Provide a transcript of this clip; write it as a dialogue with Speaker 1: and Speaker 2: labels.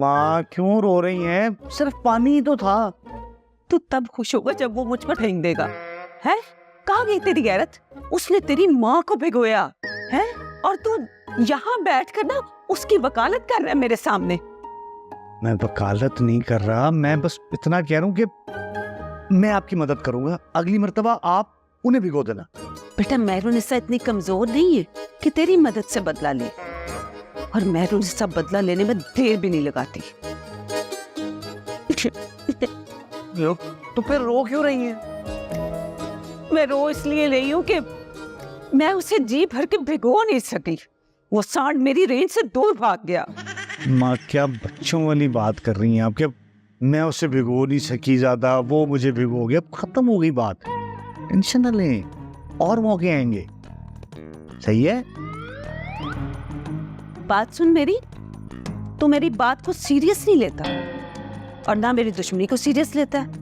Speaker 1: माँ क्यों रो रही हैं? सिर्फ पानी ही तो था।
Speaker 2: तू तब खुश होगा जब वो मुझ पर फेंक देगा। है कहाँ गई तेरी गैरत? उसने तेरी माँ को भिगोया है और तू यहाँ बैठ कर ना उसकी वकालत कर रहा है मेरे सामने।
Speaker 1: मैं वकालत नहीं कर रहा, मैं बस इतना कह रहा हूँ कि मैं आपकी मदद करूंगा। अगली मर्तबा आप उन्हें भिगो देना।
Speaker 2: बेटा मेहरुनिसा इतनी कमजोर नहीं है कि तेरी मदद से बदला ले, और मेहरुनिसा बदला लेने में देर भी नहीं लगाती।
Speaker 1: तो फिर रो क्यों रही हैं?
Speaker 2: मैं रो इसलिए रही हूँ कि मैं उसे जी भर के भिगो नहीं सकी। वो सांड मेरी रेंज से दूर भाग गया।
Speaker 1: माँ क्या बच्चों वाली बात कर रही हैं आप? क्या मैं उसे भिगो नहीं सकी ज्यादा, वो मुझे भिगो गया, खत्म हो गई बात। टेंशन न लें, और मौके आएंगे। सही है?
Speaker 2: बात सुन मेरी, तू मेरी बात को सीरियस नहीं लेता और ना मेरी दुश्मनी को सीरियस लेता है।